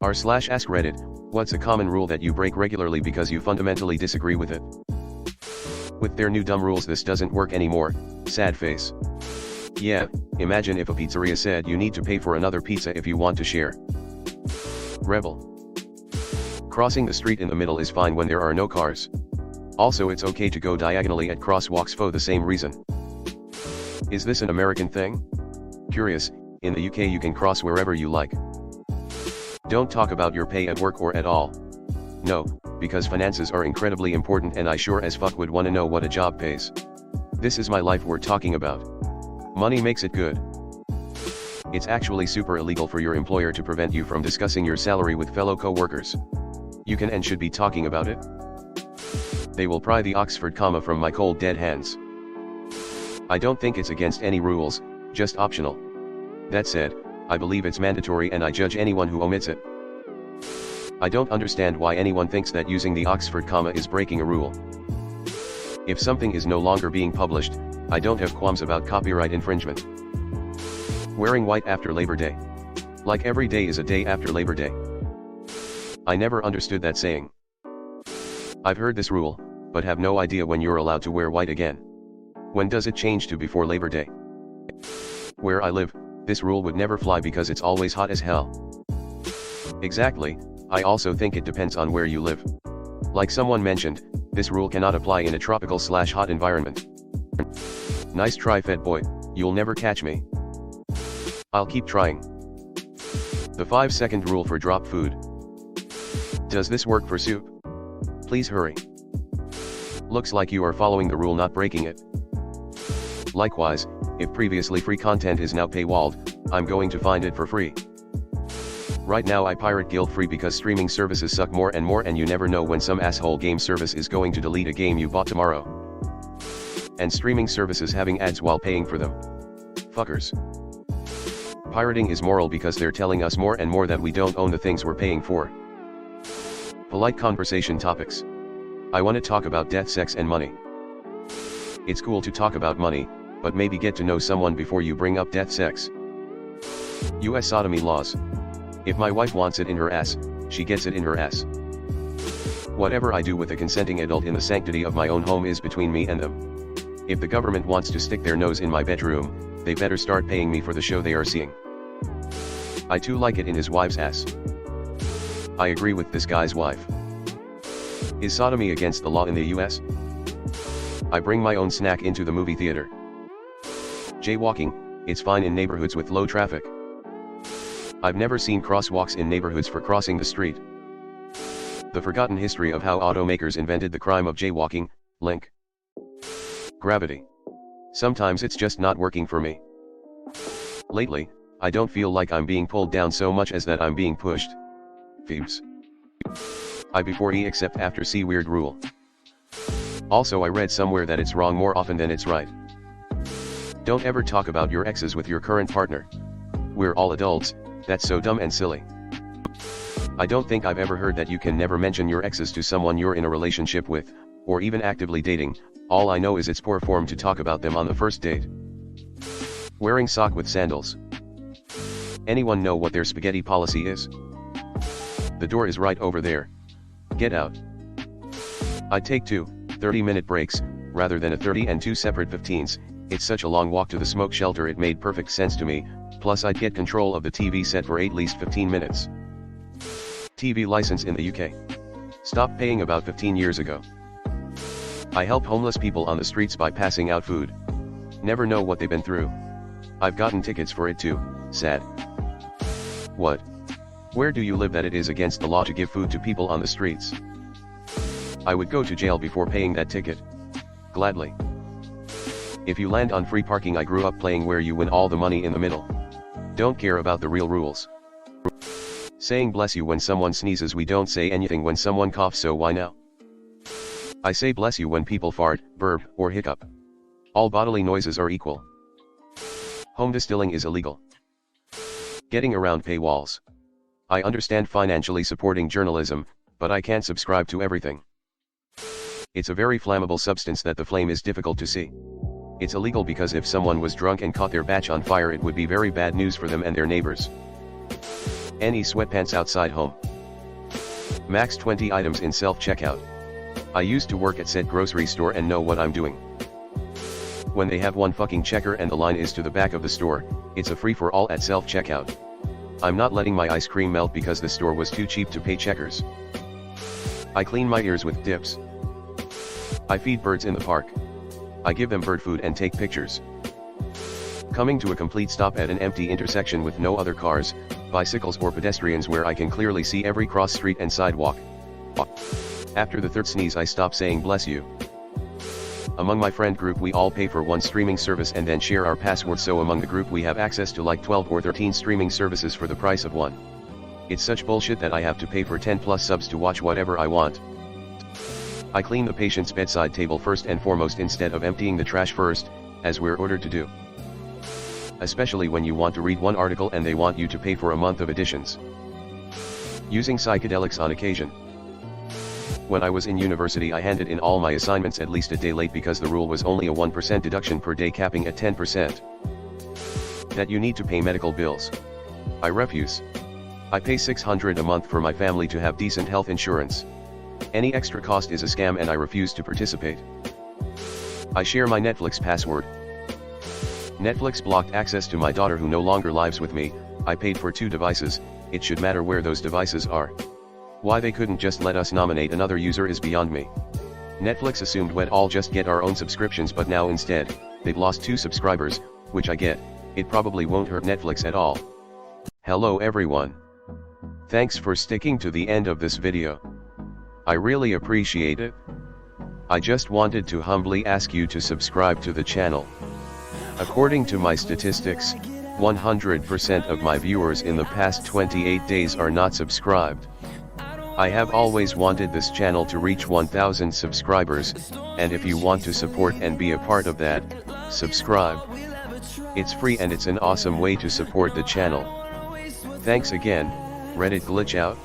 r/AskReddit, what's a common rule that you break regularly because you fundamentally disagree with it? With their new dumb rules this doesn't work anymore, sad face. Yeah, imagine if a pizzeria said you need to pay for another pizza if you want to share. Rebel. Crossing the street in the middle is fine when there are no cars. Also it's okay to go diagonally at crosswalks for the same reason. Is this an American thing? Curious, in the UK you can cross wherever you like. Don't talk about your pay at work or at all. No, because finances are incredibly important and I sure as fuck would wanna know what a job pays. This is my life we're talking about. Money makes it good. It's actually super illegal for your employer to prevent you from discussing your salary with fellow co-workers. You can and should be talking about it. They will pry the Oxford comma from my cold dead hands. I don't think it's against any rules, just optional. That said, I believe it's mandatory and I judge anyone who omits it. I don't understand why anyone thinks that using the Oxford comma is breaking a rule. If something is no longer being published, I don't have qualms about copyright infringement. Wearing white after Labor Day. Like every day is a day after Labor Day. I never understood that saying. I've heard this rule, but have no idea when you're allowed to wear white again. When does it change to before Labor Day? Where I live, this rule would never fly because it's always hot as hell. Exactly, I also think it depends on where you live. Like someone mentioned, this rule cannot apply in a tropical/hot environment. Nice try, fat boy, you'll never catch me. I'll keep trying. The 5-second rule for drop food. Does this work for soup? Please hurry. Looks like you are following the rule, not breaking it. Likewise, if previously free content is now paywalled, I'm going to find it for free. Right now I pirate guilt-free because streaming services suck more and you never know when some asshole game service is going to delete a game you bought tomorrow. And streaming services having ads while paying for them. Fuckers. Pirating is moral because they're telling us more and more that we don't own the things we're paying for. Polite conversation topics. I want to talk about death, sex and money. It's cool to talk about money, but maybe get to know someone before you bring up death, sex. US sodomy laws. If my wife wants it in her ass, she gets it in her ass. Whatever I do with a consenting adult in the sanctity of my own home is between me and them. If the government wants to stick their nose in my bedroom, they better start paying me for the show they are seeing. I too like it in his wife's ass. I agree with this guy's wife. Is sodomy against the law in the US? I bring my own snack into the movie theater. Jaywalking, it's fine in neighborhoods with low traffic. I've never seen crosswalks in neighborhoods for crossing the street. The forgotten history of how automakers invented the crime of jaywalking, link. Gravity. Sometimes it's just not working for me. Lately, I don't feel like I'm being pulled down so much as that I'm being pushed. Phoebes. I before E except after C weird rule. Also I read somewhere that it's wrong more often than it's right. Don't ever talk about your exes with your current partner. We're all adults, that's so dumb and silly. I don't think I've ever heard that you can never mention your exes to someone you're in a relationship with, or even actively dating. All I know is it's poor form to talk about them on the first date. Wearing sock with sandals. Anyone know what their spaghetti policy is? The door is right over there. Get out. I take 2 30-minute breaks, rather than a 30 and 2 separate 15s, it's such a long walk to the smoke shelter it made perfect sense to me, plus I'd get control of the TV set for at least 15 minutes. TV license in the UK. Stopped paying about 15 years ago. I help homeless people on the streets by passing out food. Never know what they've been through. I've gotten tickets for it too, sad. What? Where do you live that it is against the law to give food to people on the streets? I would go to jail before paying that ticket. Gladly. If you land on free parking, I grew up playing where you win all the money in the middle. Don't care about the real rules. Saying bless you when someone sneezes, we don't say anything when someone coughs, so why now? I say bless you when people fart, burp, or hiccup. All bodily noises are equal. Home distilling is illegal. Getting around paywalls. I understand financially supporting journalism, but I can't subscribe to everything. It's a very flammable substance that the flame is difficult to see. It's illegal because if someone was drunk and caught their batch on fire, it would be very bad news for them and their neighbors. Any sweatpants outside home. Max 20 items in self-checkout. I used to work at said grocery store and know what I'm doing. When they have one fucking checker and the line is to the back of the store, it's a free-for-all at self-checkout. I'm not letting my ice cream melt because the store was too cheap to pay checkers. I clean my ears with dips. I feed birds in the park. I give them bird food and take pictures. Coming to a complete stop at an empty intersection with no other cars, bicycles or pedestrians where I can clearly see every cross street and sidewalk. After the third sneeze I stop saying bless you. Among my friend group we all pay for one streaming service and then share our password, so among the group we have access to like 12 or 13 streaming services for the price of one. It's such bullshit that I have to pay for 10 plus subs to watch whatever I want. I clean the patient's bedside table first and foremost instead of emptying the trash first, as we're ordered to do. Especially when you want to read one article and they want you to pay for a month of editions. Using psychedelics on occasion. When I was in university I handed in all my assignments at least a day late because the rule was only a 1% deduction per day, capping at 10%. That you need to pay medical bills. I refuse. I pay $600 a month for my family to have decent health insurance. Any extra cost is a scam and I refuse to participate. I share my Netflix password. Netflix blocked access to my daughter who no longer lives with me. I paid for 2 devices, it should matter where those devices are. Why they couldn't just let us nominate another user is beyond me. Netflix assumed we'd all just get our own subscriptions, but now instead, they've lost 2 subscribers, which I get. It probably won't hurt Netflix at all. Hello everyone. Thanks for sticking to the end of this video. I really appreciate it. I just wanted to humbly ask you to subscribe to the channel. According to my statistics, 100% of my viewers in the past 28 days are not subscribed. I have always wanted this channel to reach 1000 subscribers, and if you want to support and be a part of that, subscribe. It's free and it's an awesome way to support the channel. Thanks again, Reddit glitch out.